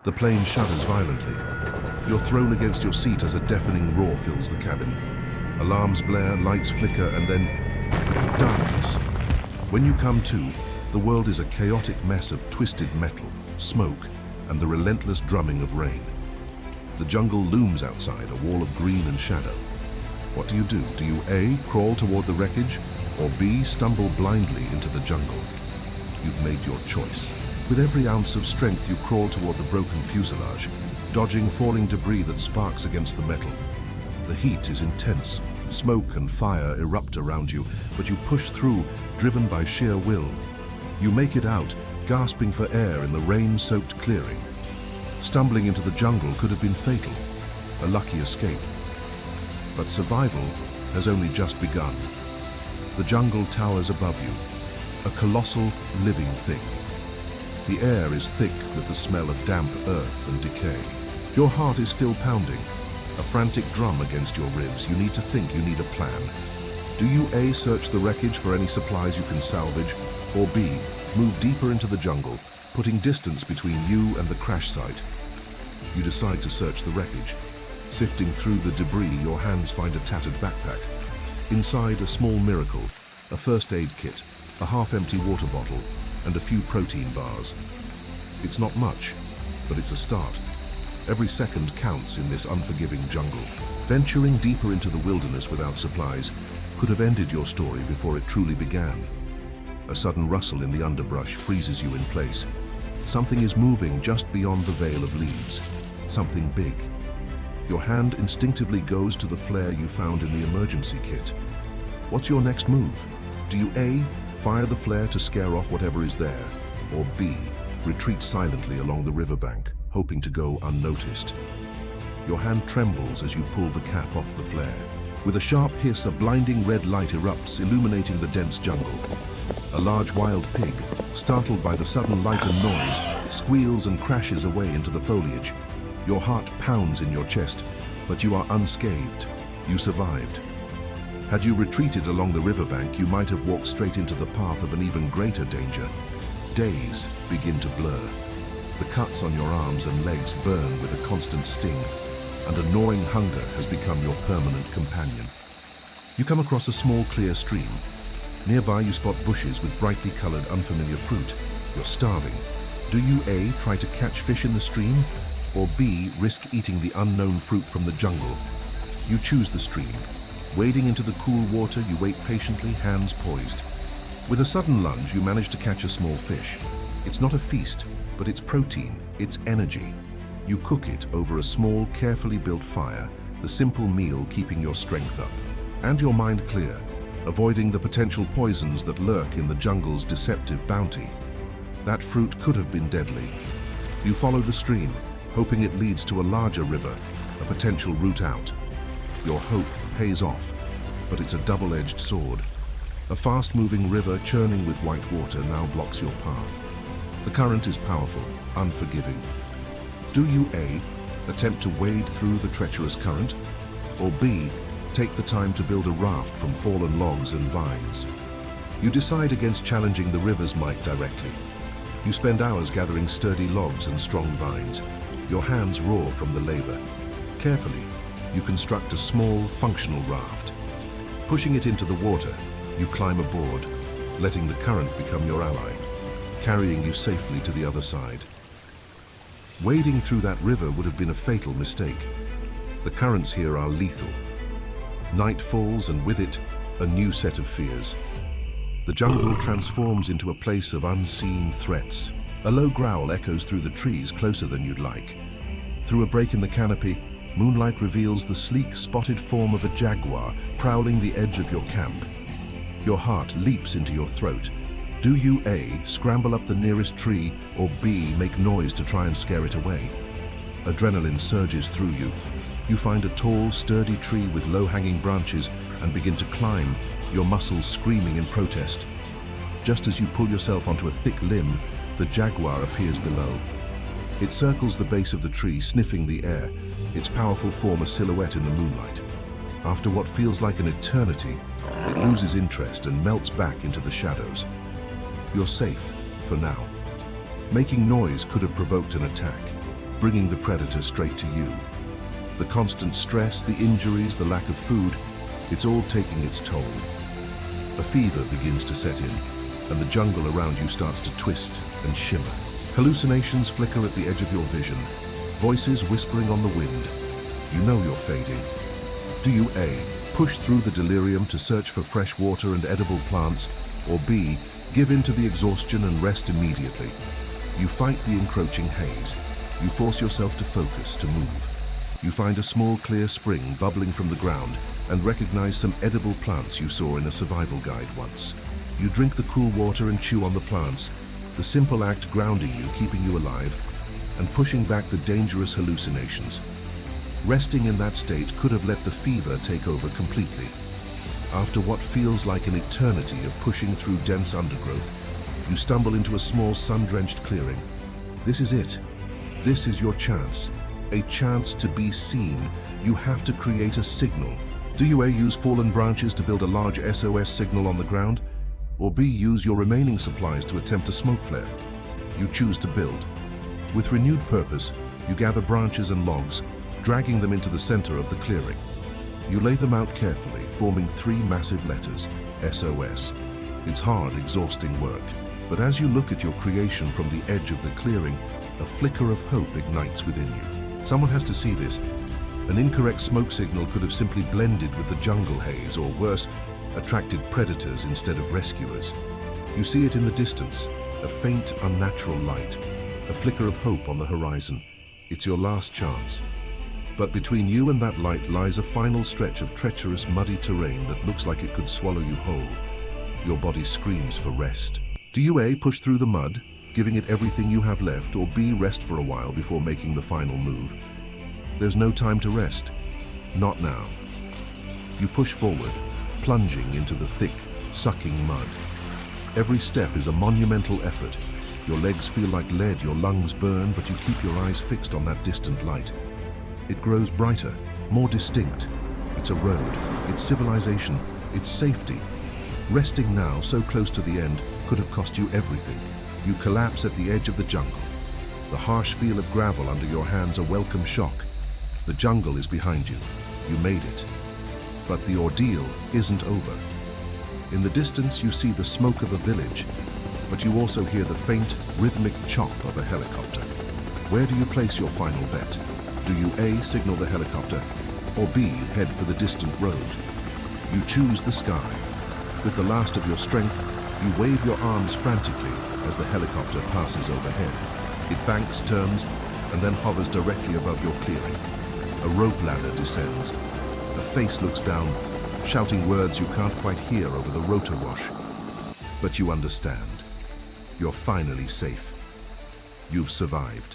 The plane shudders violently. You're thrown against your seat as a deafening roar fills the cabin. Alarms blare, lights flicker, and then darkness. When you come to, the world is a chaotic mess of twisted metal, smoke, and the relentless drumming of rain. The jungle looms outside, a wall of green and shadow. What do? Do you A, crawl toward the wreckage, or B, stumble blindly into the jungle? You've made your choice. With every ounce of strength, you crawl toward the broken fuselage, dodging falling debris that sparks against the metal. The heat is intense. Smoke and fire erupt around you, but you push through, driven by sheer will. You make it out, gasping for air in the rain-soaked clearing. Stumbling into the jungle could have been fatal, a lucky escape. But survival has only just begun. The jungle towers above you, a colossal living thing. The air is thick with the smell of damp earth and decay. Your heart is still pounding, a frantic drum against your ribs. You need to think, you need a plan. Do you A, search the wreckage for any supplies you can salvage, or B, move deeper into the jungle, putting distance between you and the crash site? You decide to search the wreckage. Sifting through the debris, your hands find a tattered backpack. Inside, a small miracle, a first aid kit, a half-empty water bottle, and a few protein bars. It's not much, but it's a start. Every second counts in this unforgiving jungle. Venturing deeper into the wilderness without supplies could have ended your story before it truly began. A sudden rustle in the underbrush freezes you in place. Something is moving just beyond the veil of leaves. Something big. Your hand instinctively goes to the flare you found in the emergency kit. What's your next move? Do you A, fire the flare to scare off whatever is there, or B, retreat silently along the riverbank, hoping to go unnoticed? Your hand trembles as you pull the cap off the flare. With a sharp hiss, a blinding red light erupts, illuminating the dense jungle. A large wild pig, startled by the sudden light and noise, squeals and crashes away into the foliage. Your heart pounds in your chest, but you are unscathed. You survived. Had you retreated along the riverbank, you might have walked straight into the path of an even greater danger. Days begin to blur. The cuts on your arms and legs burn with a constant sting, and a gnawing hunger has become your permanent companion. You come across a small, clear stream. Nearby, you spot bushes with brightly colored, unfamiliar fruit. You're starving. Do you A, try to catch fish in the stream, or B, risk eating the unknown fruit from the jungle? You choose the stream. Wading into the cool water, you wait patiently, hands poised. With a sudden lunge, you manage to catch a small fish. It's not a feast, but it's protein, it's energy. You cook it over a small, carefully built fire, the simple meal keeping your strength up. And your mind clear, avoiding the potential poisons that lurk in the jungle's deceptive bounty. That fruit could have been deadly. You follow the stream, hoping it leads to a larger river, a potential route out. Your hope pays off, but it's a double-edged sword. A fast-moving river churning with white water now blocks your path. The current is powerful, unforgiving. Do you A, attempt to wade through the treacherous current, or B, take the time to build a raft from fallen logs and vines? You decide against challenging the river's might directly. You spend hours gathering sturdy logs and strong vines. Your hands roar from the labor. Carefully, you construct a small, functional raft. Pushing it into the water, you climb aboard, letting the current become your ally, carrying you safely to the other side. Wading through that river would have been a fatal mistake. The currents here are lethal. Night falls, and with it, a new set of fears. The jungle transforms into a place of unseen threats. A low growl echoes through the trees closer than you'd like. Through a break in the canopy, moonlight reveals the sleek, spotted form of a jaguar prowling the edge of your camp. Your heart leaps into your throat. Do you A, scramble up the nearest tree, or B, make noise to try and scare it away? Adrenaline surges through you. You find a tall, sturdy tree with low-hanging branches and begin to climb, your muscles screaming in protest. Just as you pull yourself onto a thick limb, the jaguar appears below. It circles the base of the tree, sniffing the air, its powerful form a silhouette in the moonlight. After what feels like an eternity, it loses interest and melts back into the shadows. You're safe, for now. Making noise could have provoked an attack. bringing the predator straight to you. The constant stress, the injuries, the lack of food, it's all taking its toll. A fever begins to set in, and the jungle around you starts to twist and shimmer. Hallucinations flicker at the edge of your vision, voices whispering on the wind. You know you're fading. Do you A, push through the delirium to search for fresh water and edible plants, or B, give in to the exhaustion and rest immediately? You fight the encroaching haze. You force yourself to focus, to move. You find a small clear spring bubbling from the ground and recognize some edible plants you saw in a survival guide once. You drink the cool water and chew on the plants, the simple act grounding you, keeping you alive, and pushing back the dangerous hallucinations. Resting in that state could have let the fever take over completely. After what feels like an eternity of pushing through dense undergrowth, you stumble into a small sun-drenched clearing. This is it. This is your chance. A chance to be seen. You have to create a signal. Do you A, use fallen branches to build a large SOS signal on the ground? Or B, use your remaining supplies to attempt a smoke flare? You choose to build. With renewed purpose, you gather branches and logs, dragging them into the center of the clearing. You lay them out carefully, forming 3 massive letters, SOS. It's hard, exhausting work, but as you look at your creation from the edge of the clearing, a flicker of hope ignites within you. Someone has to see this. An incorrect smoke signal could have simply blended with the jungle haze, or worse, attracted predators instead of rescuers. You see it in the distance, a faint, unnatural light, a flicker of hope on the horizon. It's your last chance. But between you and that light lies a final stretch of treacherous, muddy terrain that looks like it could swallow you whole. Your body screams for rest. Do you A, push through the mud, giving it everything you have left, or B, rest for a while before making the final move? There's no time to rest. Not now. You push forward, plunging into the thick, sucking mud. Every step is a monumental effort. Your legs feel like lead, your lungs burn, but you keep your eyes fixed on that distant light. It grows brighter, more distinct. It's a road, it's civilization, it's safety. Resting now, so close to the end, could have cost you everything. You collapse at the edge of the jungle. The harsh feel of gravel under your hands a welcome shock. The jungle is behind you. You made it. But the ordeal isn't over. In the distance, you see the smoke of a village, but you also hear the faint, rhythmic chop of a helicopter. Where do you place your final bet? Do you A, signal the helicopter, or B, head for the distant road? You choose the sky. With the last of your strength, you wave your arms frantically as the helicopter passes overhead. It banks, turns, and then hovers directly above your clearing. A rope ladder descends. A face looks down, shouting words you can't quite hear over the rotor wash. But you understand. You're finally safe. You've survived.